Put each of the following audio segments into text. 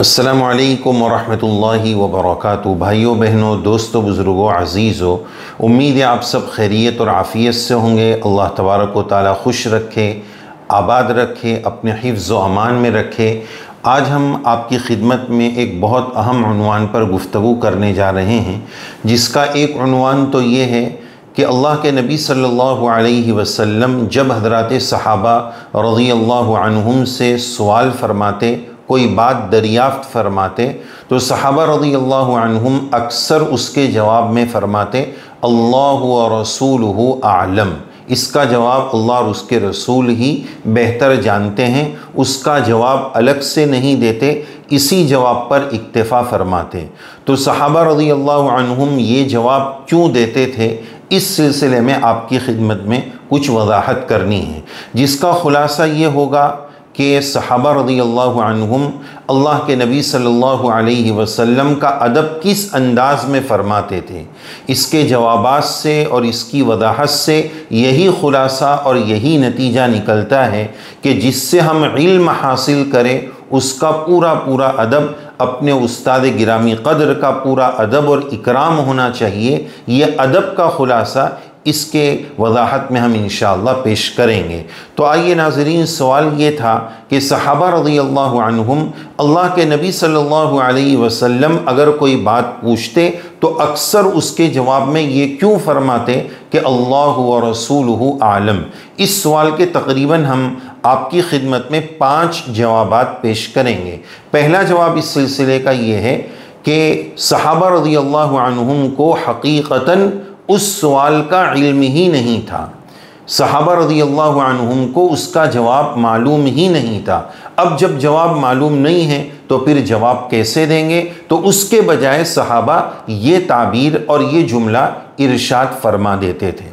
अस्सलामु अलैकुम वरहमतुल्लाहि वबरकातुहू। भाइयों बहनों, दोस्तों, बुज़ुर्गों, अज़ीज़ों, उम्मीद है आप सब खैरियत और आफ़ियत से होंगे। अल्लाह तबारक व तआला खुश रखे, आबाद रखे, अपने हिफ्ज़ व अमान में रखे। आज हम आपकी खिदमत में एक बहुत अहम उन्वान पर गुफ्तगू करने जा रहे हैं, जिसका एक उन्वान तो ये है कि अल्लाह के नबी सल्लल्लाहु अलैहि वसल्लम जब हज़रात सहाबा रज़ियल्लाहु अन्हुम से सवाल फरमाते, कोई बात दरियाफ़्त फरमाते, तो सहाबा रज़ियल्लाहु अन्हुम अक्सर उसके जवाब में फरमाते अल्लाहु व रसूलुहु आलम। इसका जवाब अल्लाह और उसके रसूल ही बेहतर जानते हैं, उसका जवाब अलग से नहीं देते, इसी जवाब पर इक्तिफ़ा फरमाते। तो सहाबा रज़ियल्लाहु अन्हुम ये जवाब क्यों देते थे, इस सिलसिले में आपकी खिदमत में कुछ वज़ाहत करनी है, जिसका ख़ुलासा ये होगा कि सहाबा रज़ियल्लाहु अन्हुम अल्लाह के नबी सल्लल्लाहु अलैहि वसल्लम का अदब किस अंदाज़ में फ़रमाते थे। इसके जवाबात से और इसकी वज़ाहत से यही ख़ुलासा और यही नतीजा निकलता है कि जिससे हम इल्म हासिल करें उसका पूरा पूरा अदब, अपने उस्ताद गिरामी क़द्र का पूरा अदब और इकराम होना चाहिए। ये अदब का ख़ुलासा इसके वज़ाहत में हम इंशाअल्लाह पेश करेंगे। तो आइए नाज़रीन, सवाल ये था कि सहाबा रज़ियल्लाहु अन्हुम अल्लाह के नबी सल्लल्लाहु अलैहि वसल्लम अगर कोई बात पूछते तो अक्सर उसके जवाब में ये क्यों फरमाते कि अल्लाहु व रसूलुहु आलम। इस सवाल के तकरीबन हम आपकी खिदमत में 5 जवाबात पेश करेंगे। पहला जवाब इस सिलसिले का ये है कि सहाबा रज़ियल्लाहु अन्हुम को हकीकतन उस सवाल का इल्म ही नहीं था। सहाबा रज़ियल्लाहु अन्हुम को उसका जवाब मालूम ही नहीं था। अब जब जवाब मालूम नहीं है तो फिर जवाब कैसे देंगे, तो उसके बजाय सहाबा ये ताबीर और ये जुमला इरशाद फरमा देते थे।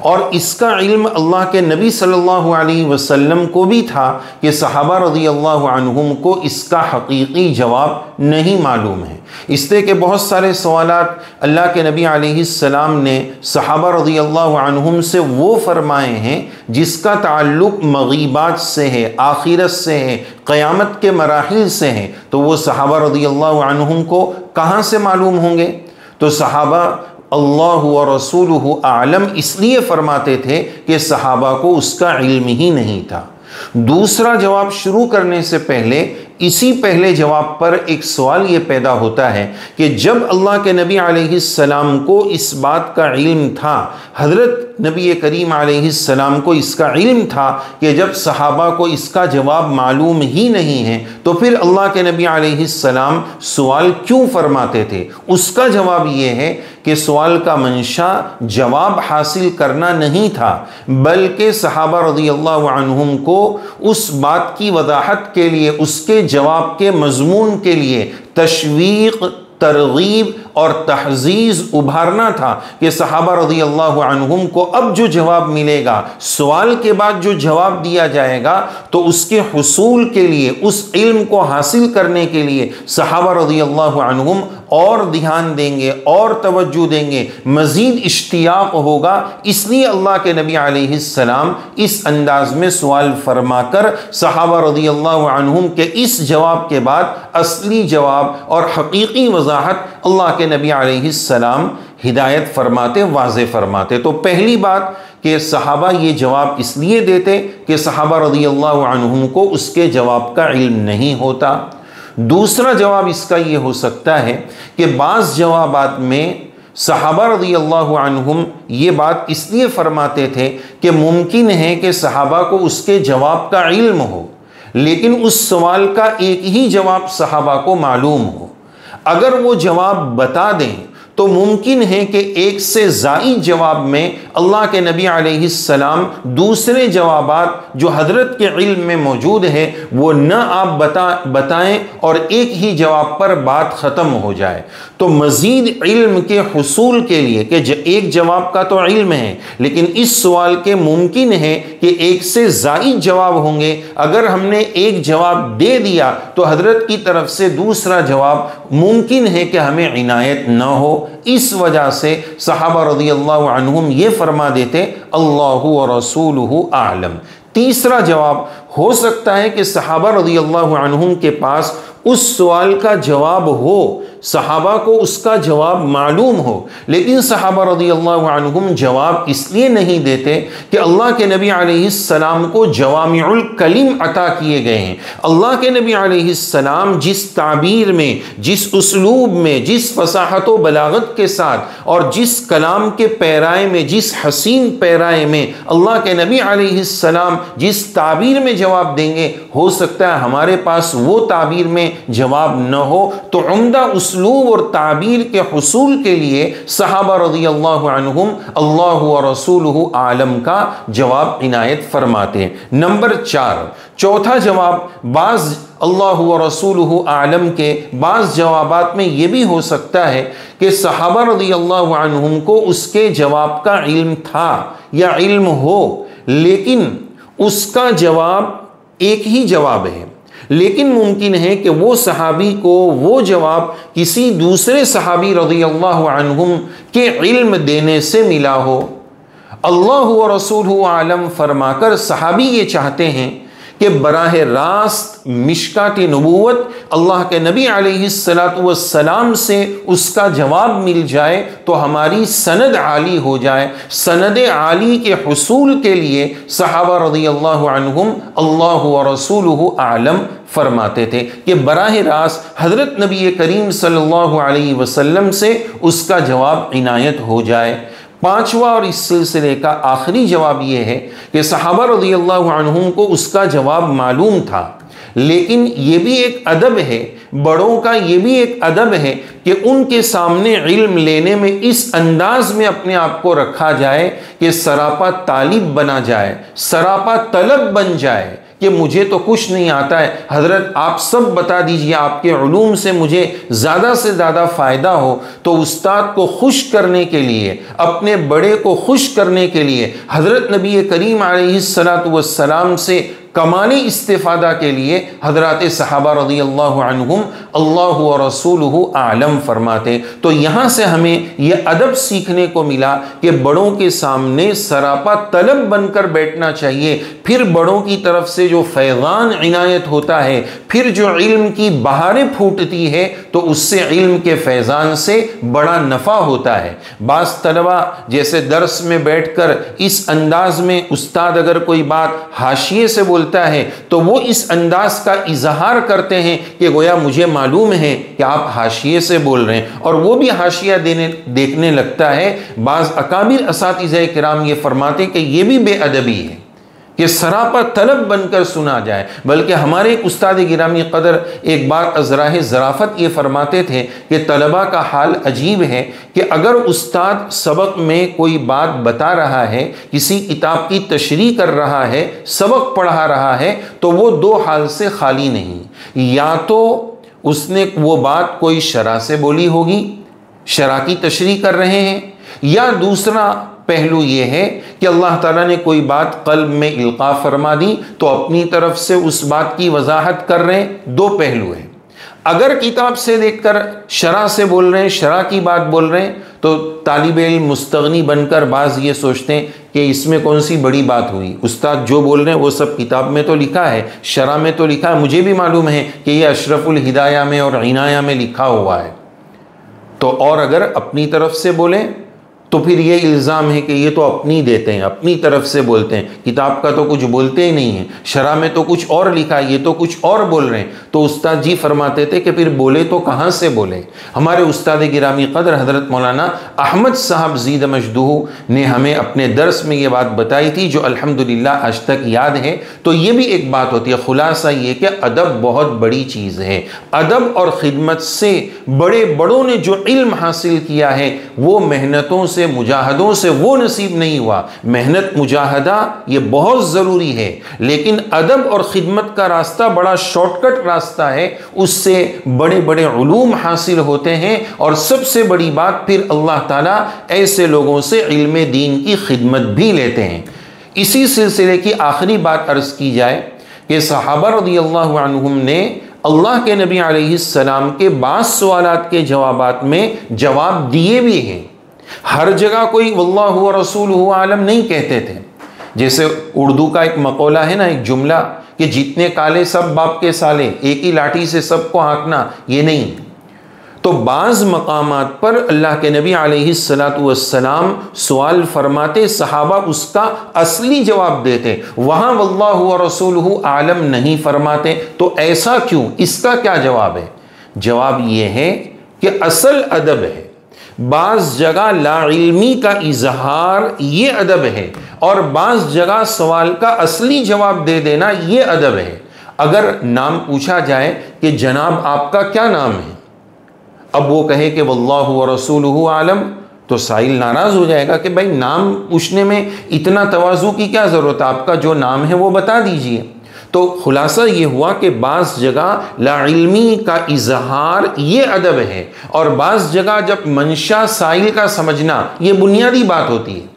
और इसका इल्म अल्लाह के नबी सल्लल्लाहु अलैहि वसल्लम को भी था कि सहाबा रज़ियल्लाहु अन्हुम को इसका हकीकी जवाब नहीं मालूम है। इसलिए कि बहुत सारे सवालात अल्लाह के नबी अलैहिस्सलाम ने सहाबा रज़ियल्लाहु अन्हुम से वो फरमाए हैं जिसका ताल्लुक़ मग़ीबात से है, आखिरत से है, क़यामत के मराहिल से है। तो वो सहाबा रज़ियल्लाहु अन्हुम को कहाँ से मालूम होंगे। तो सहाबा अल्लाहु व रसूलुहु आलम इसलिए फरमाते थे कि सहाबा को उसका इल्म ही नहीं था। दूसरा जवाब शुरू करने से पहले इसी पहले जवाब पर एक सवाल ये पैदा होता है कि जब अल्लाह के नबी अलैहिस्सलाम को इस बात का इल्म था, हज़रत नबी करीम अलैहिस्सलाम को इसका इल्म था कि जब सहाबा को इसका जवाब मालूम ही नहीं है तो फिर अल्लाह के नबी अलैहिस्सलाम सवाल क्यों फरमाते थे। उसका जवाब ये है कि सवाल का मंशा जवाब हासिल करना नहीं था, बल्कि सहाबा रज़ियल्लाहु अन्हुम को उस बात की वज़ाहत के लिए, उसके जवाब के मज़मून के लिए तशवीक़, तरगीब और तहज़ीज़ उभारना था कि सहाबा रज़ियल्लाहु अन्हुम को अब जो जवाब मिलेगा, सवाल के बाद जो जवाब दिया जाएगा, तो उसके हुसूल के लिए, उस इल्म को हासिल करने के लिए सहाबा रज़ियल्लाहु अन्हुम और ध्यान देंगे और तवज्जो देंगे, मज़ीद इश्तियाक़ होगा। इसलिए अल्लाह के नबी अलैहिस्सलाम इस अंदाज में सवाल फरमाकर सहाबा रज़ियल्लाहु अन्हुम के इस जवाब के बाद असली जवाब और हकीकी वज़ाहत अल्लाह के नबी अलैहिस्सलाम हिदायत फरमाते, वाज़े फरमाते। तो पहली बात कि सहाबा ये जवाब इसलिए देते कि सहाबा रज़ियल्लाहु अन्हुम को उसके जवाब का इल्म नहीं होता। दूसरा जवाब इसका ये हो सकता है कि बाज़ जवाबात में सहाबा रज़ियल्लाहु अन्हुम ये बात इसलिए फरमाते थे कि मुमकिन है कि सहाबा को उसके जवाब का इल्म हो, लेकिन उस सवाल का एक ही जवाब सहाबा को मालूम हो। अगर वो जवाब बता दें तो मुमकिन है कि एक से ज़ायद जवाब में अल्लाह के नबी अलैहिस्सलाम दूसरे जवाबात जो हज़रत के इल्म में मौजूद है वो न आप बताएं और एक ही जवाब पर बात ख़त्म हो जाए। तो मज़ीद इल्म के हुसूल के लिए कि एक जवाब का तो इल्म है, लेकिन इस सवाल के मुमकिन है कि एक से ज़ायद जवाब होंगे। अगर हमने एक जवाब दे दिया तो हज़रत की तरफ से दूसरा जवाब मुमकिन है कि हमें इनायत न हो। इस वजह से सहाबा रज़ियल्लाहु अन्हुम ये फरमा देते अल्लाहु व रसूलुहु आलम। तीसरा जवाब हो सकता है कि सहाबा रज़ियल्लाहु अन्हुम के पास उस सवाल का जवाब हो, सहाबा को उसका जवाब मालूम हो, लेकिन सहाबा रज़ियल्लाहु अन्हुम जवाब इसलिए नहीं देते कि अल्लाह के नबी अलैहिस्सलाम को जवामिउल कलिम अता किए गए हैं। अल्लाह के नबी अलैहिस्सलाम जिस ताबीर में, जिस उसलूब में, जिस फसाहत व बलागत के साथ और जिस कलाम के पैराए में, जिस हसीन पैराए में अल्लाह के नबी अलैहिस्सलाम जिस ताबीर में जवाब देंगे, हो सकता है हमारे पास वो ताबीर में जवाब न हो, तो उम्दा उसलूब और ताबीर के हुसूल के लिए सहाबा रज़ियल्लाहु अन्हुम अल्लाह व रसूलुहु आलम का जवाब इनायत फरमाते हैं। नंबर 4, चौथा जवाब, बाज़ अल्लाह व रसूलुहु आलम के बाज़ जवाबात में यह भी हो सकता है कि सहाबा रज़ियल्लाहु अन्हुम को उसके जवाब का इल्म था या इल्म हो, लेकिन उसका जवाब एक ही जवाब है, लेकिन मुमकिन है कि वो सहाबी को वो जवाब किसी दूसरे सहाबी रज़ियल्लाहु अन्हुम के इल्म देने से मिला हो। अल्लाह व रसूलुहु आलम फरमाकर सहाबी ये चाहते हैं कि बराह रास्त मिशकात नबूवत अल्लाह के नबी अलैहिस्सलातु वस्सलाम से उसका जवाब मिल जाए तो हमारी सनद आली हो जाए। सनद आली के हुसूल के लिए सहाबा रज़ियल्लाहु अन्हुम अल्लाह व रसूलुहु आलम फरमाते थे कि बराह रास्त हज़रत नबी करीम सल्लल्लाहु अलैहि वसल्लम से उसका जवाब इनायत हो जाए। पांचवा और इस सिलसिले का आखिरी जवाब यह है कि सहाबा रज़ियल्लाहु अन्हुम को उसका जवाब मालूम था, लेकिन ये भी एक अदब है, बड़ों का ये भी एक अदब है कि उनके सामने इल्म लेने में इस अंदाज में अपने आप को रखा जाए कि सरापा तालिब बना जाए, सरापा तलब बन जाए कि मुझे तो कुछ नहीं आता है, हज़रत आप सब बता दीजिए, आपके उलूम से मुझे ज़्यादा से ज़्यादा फ़ायदा हो। तो उस्ताद को खुश करने के लिए, अपने बड़े को खुश करने के लिए हज़रत नबी करीम अलैहिस्सलातु वस्सलाम से कमाली इस्तिफ़ादा के लिए हज़रात सहाबा रज़ियल्लाहु अन्हुम अल्लाह व रसूलुहु आलम फरमाते। तो यहाँ से हमें यह अदब सीखने को मिला कि बड़ों के सामने सरापा तलब बनकर बैठना चाहिए। फिर बड़ों की तरफ से जो फैज़ान इनायत होता है, फिर जो इल्म की बहारें फूटती है, तो उससे इल्म के फैज़ान से बड़ा नफ़ा होता है। बाज़ तलबा जैसे दर्स में बैठकर इस अंदाज में उस्ताद अगर कोई बात हाशिए से बोलता है तो वो इस अंदाज का इजहार करते हैं कि गोया मुझे मालूम है कि आप हाशिए से बोल रहे हैं, और वो भी हाशिया देखने लगता है। बाज़ अकाबिर असातिज़े किराम ये फरमाते कि ये भी बेअदबी है कि सरापा तलब बनकर सुना जाए। बल्कि हमारे एक उस्ताद गिरामी कदर एक बार अज़राह ज़राफ़त ये फरमाते थे कि तलबा का हाल अजीब है कि अगर उस्ताद सबक में कोई बात बता रहा है, किसी किताब की तशरीह कर रहा है, सबक पढ़ा रहा है, तो वो दो हाल से खाली नहीं, या तो उसने वो बात कोई शरह से बोली होगी, शरह की तशरीह कर रहे हैं, या दूसरा पहलू ये है कि अल्लाह ताला ने कोई बात क़ल्ब में इल्क़ा फरमा दी तो अपनी तरफ से उस बात की वजाहत कर रहे हैं। दो पहलू हैं। अगर किताब से देखकर शरह से बोल रहे हैं, शरह की बात बोल रहे हैं, तो तालिब इल्म मुस्तगनी बनकर बाज़ ये सोचते हैं कि इसमें कौन सी बड़ी बात हुई, उस्ताद जो बोल रहे हैं वो सब किताब में तो लिखा है, शरह में तो लिखा है, मुझे भी मालूम है कि ये अशरफुल हिदाया में और इनाया में लिखा हुआ है। तो और अगर अपनी तरफ से बोलें तो फिर ये इल्ज़ाम है कि ये तो अपनी देते हैं, अपनी तरफ से बोलते हैं, किताब का तो कुछ बोलते ही नहीं है, शरह में तो कुछ और लिखा है, ये तो कुछ और बोल रहे हैं। तो उस्ताद जी फरमाते थे कि फिर बोले तो कहाँ से बोले। हमारे उस्ताद गिरामी कदर हज़रत मौलाना अहमद साहब ज़ीद मजदूह ने हमें अपने दर्स में ये बात बताई थी, जो अल्हम्दुलिल्लाह आज तक याद है। तो ये भी एक बात होती है, खुलासा ये कि अदब बहुत बड़ी चीज़ है। अदब और ख़िदमत से बड़े बड़ों ने जो इल्म हासिल किया है वो मेहनतों से, मुजाहदों से वो नसीब नहीं हुआ। मेहनत मुजाहदा ये बहुत ज़रूरी है, लेकिन अदब और ख़िदमत का रास्ता बड़ा शॉर्टकट रास्ता है, उससे बड़े बड़े उलूम हासिल होते हैं। और सबसे बड़ी बात, फिर अल्लाह ताला ऐसे लोगों से इल्म दीन की खिदमत भी लेते हैं। इसी सिलसिले की आखिरी बात अर्ज़ की जाए कि सहाबा रज़ियल्लाहु अन्हुम ने अल्लाह के नबी अलैहिस्सलाम के बाज़ सवालात के जवाबात में जवाब दिए भी हैं। हर जगह कोई वल्लाहु व रसूलुहु आलम नहीं कहते थे। जैसे उर्दू का एक मक़ौला है ना, एक जुमला कि जितने काले सब बाप के साले, एक ही लाठी से सबको हाँकना, ये नहीं। तो बाज़ मकामात पर अल्लाह के नबी अलैहिस्सलातु वस्सलाम सवाल फरमाते, सहाबा उसका असली जवाब देते, वहाँ वल्लाहु व रसूलुहु आलम नहीं फरमाते। तो ऐसा क्यों, इसका क्या जवाब है? जवाब ये है कि असल अदब है। बाज़ जगह लाइल्मी का इजहार ये अदब है, और बाज़ जगह सवाल का असली जवाब दे देना ये अदब है। अगर नाम पूछा जाए कि जनाब आपका क्या नाम है, अब वो कहे कि वल्लाहु व रसूलुहु आलम, तो साइल नाराज़ हो जाएगा कि भाई नाम पूछने में इतना तवाज़ु की क्या ज़रूरत है, आपका जो नाम है वो बता दीजिए। तो खुलासा ये हुआ कि बाज़ जगह लाइल्मी का इजहार ये अदब है, और बाज़ जगह जब मंशा साइल का समझना ये बुनियादी बात होती है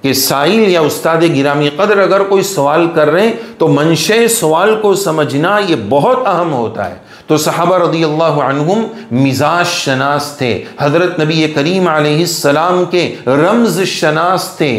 कि साइल या उस्ताद गिरामी कदर अगर कोई सवाल कर रहे हैं तो मंशे सवाल को समझना ये बहुत अहम होता है। तो सहाबा रज़ियल्लाहु अन्हुम मिजाज शनास थे, हज़रत नबी करीम अलैहिस्सलाम के रम्ज़ शनास थे,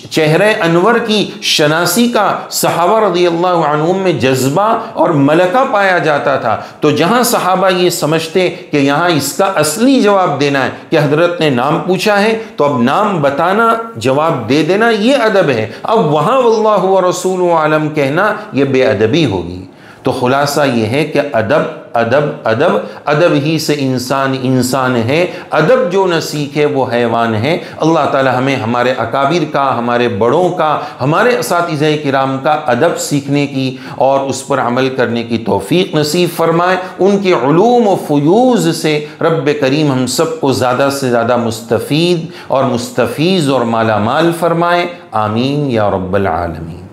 चेहरे अनवर की शनासी का सहाबा रज़ियल्लाहु अन्हुम में जज्बा और मलका पाया जाता था। तो जहाँ सहाबा ये समझते कि यहाँ इसका असली जवाब देना है कि हज़रत ने नाम पूछा है तो अब नाम बताना, जवाब दे देना ये अदब है, अब वहाँ वल्लाहु व रसूलुहु आलम कहना ये बेअदबी होगी। तो खुलासा ये है कि अदब अदब अदब अदब ही से इंसान इंसान है, अदब जो न सीखे वो हैवान है। अल्लाह ताला हमें हमारे अकाबिर का, हमारे बड़ों का, हमारे असातिज़े किराम का अदब सीखने की और उस पर अमल करने की तौफीक नसीब फरमाए। उनके उलूम व फ़ुयूज़ से रब्ब करीम हम सबको ज़्यादा से ज़्यादा मुस्तफ़ीद और मुस्तफ़ीज़ और माला माल फरमाए। आमीन या रब्बल आलमीन।